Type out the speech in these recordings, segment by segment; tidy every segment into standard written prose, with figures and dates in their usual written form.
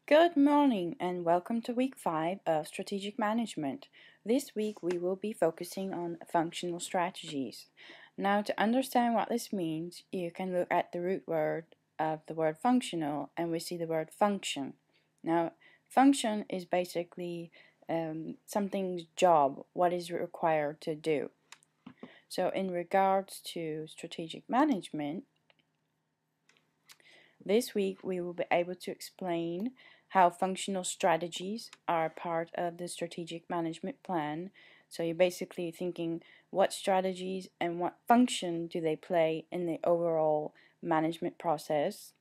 Good morning and welcome to week 5 of strategic management. This week we will be focusing on functional strategies. Now, to understand what this means, you can look at the root word of the word functional and we see the word function. Now, function is basically something's job, what is required to do. So, in regards to strategic management, this week we will be able to explain how functional strategies are part of the strategic management plan. So you're basically thinking what strategies and what function do they play in the overall management process.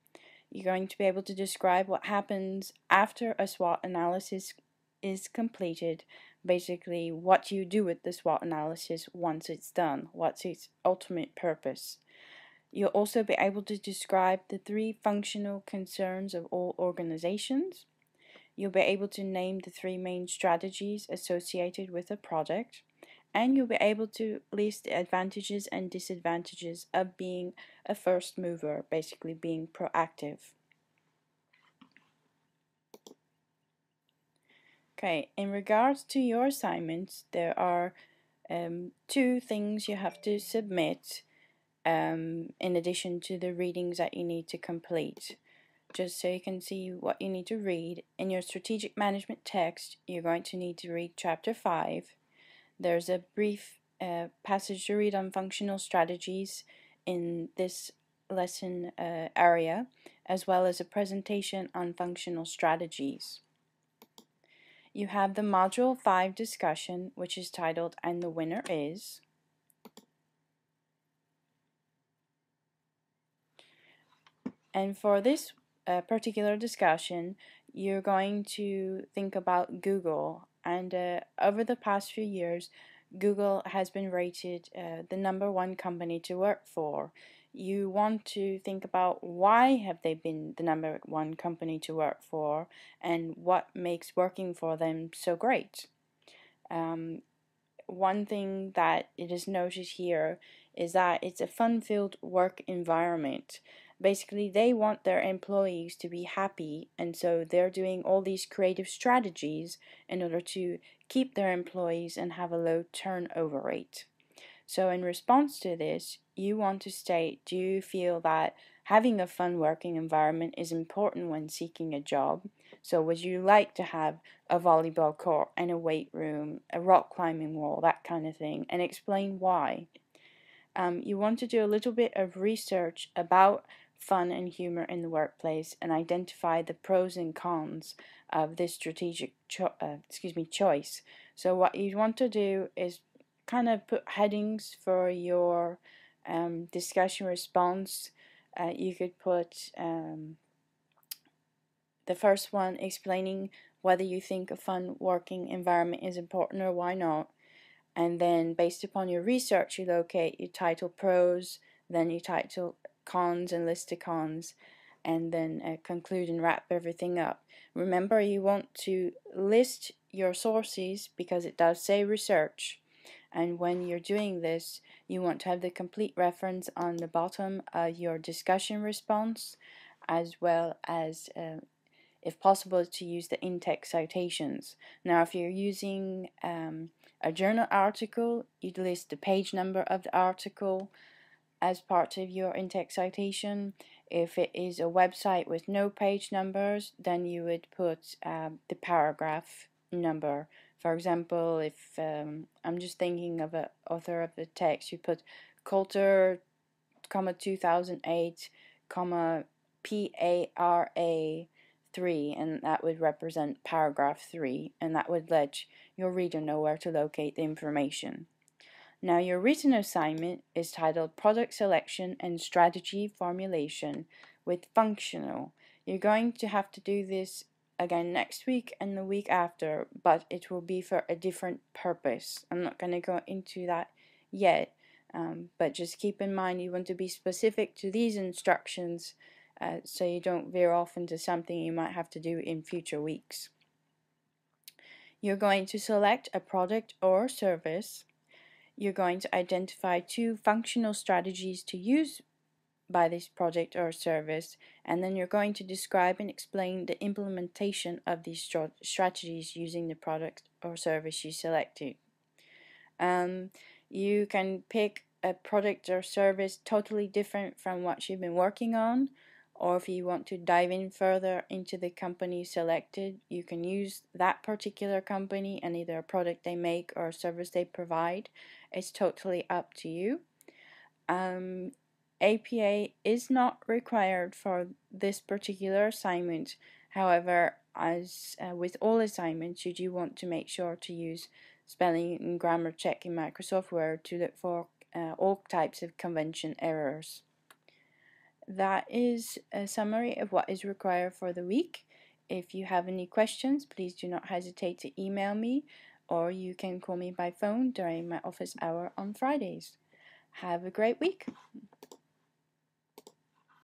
You're going to be able to describe what happens after a SWOT analysis is completed, basically what you do with the SWOT analysis once it's done, what's its ultimate purpose. You'll also be able to describe the 3 functional concerns of all organizations. You'll be able to name the 3 main strategies associated with a project. And you'll be able to list the advantages and disadvantages of being a first mover, basically being proactive. Okay, in regards to your assignments, there are 2 things you have to submit in addition to the readings that you need to complete. Just so you can see what you need to read, in your strategic management text, you're going to need to read chapter 5. There's a brief passage to read on functional strategies in this lesson area, as well as a presentation on functional strategies. You have the Module 5 discussion, which is titled, "And the Winner Is." And for this particular discussion, you're going to think about Google. And over the past few years, Google has been rated the #1 company to work for. You want to think about why have they been the #1 company to work for and what makes working for them so great. One thing that it is noted here is that it's a fun-filled work environment. Basically, they want their employees to be happy, and so they're doing all these creative strategies in order to keep their employees and have a low turnover rate. So in response to this, you want to state, do you feel that having a fun working environment is important when seeking a job? So would you like to have a volleyball court and a weight room, a rock climbing wall, that kind of thing, and explain why? You want to do a little bit of research about fun and humor in the workplace and identify the pros and cons of this strategic choice. So what you want to do is kind of put headings for your discussion response. You could put the first one explaining whether you think a fun working environment is important or why not. And then based upon your research, you title pros, then you title cons and list the cons, and then conclude and wrap everything up. Remember, you want to list your sources because it does say research. And when you're doing this, you want to have the complete reference on the bottom of your discussion response, as well as, if possible, to use the in-text citations. Now, if you're using a journal article, you'd list the page number of the article as part of your in-text citation. If it is a website with no page numbers, then you would put the paragraph number. For example, if I'm just thinking of an author of the text, you put Coulter, 2008, PARA 3, and that would represent paragraph 3, and that would let your reader know where to locate the information. Now, your written assignment is titled Product Selection and Strategy Formulation with Functional. You're going to have to do this again next week and the week after, but it will be for a different purpose. I'm not going to go into that yet, but just keep in mind you want to be specific to these instructions so you don't veer off into something you might have to do in future weeks. You're going to select a product or service. You're going to identify 2 functional strategies to use by this project or service, and then you're going to describe and explain the implementation of these strategies using the product or service you selected. You can pick a product or service totally different from what you've been working on, or if you want to dive in further into the company selected, you can use that particular company and either a product they make or a service they provide. It's totally up to you. APA is not required for this particular assignment. However, as with all assignments, you do want to make sure to use spelling and grammar check in Microsoft Word to look for all types of convention errors. That is a summary of what is required for the week. If you have any questions, please do not hesitate to email me, or you can call me by phone during my office hour on Fridays. Have a great week.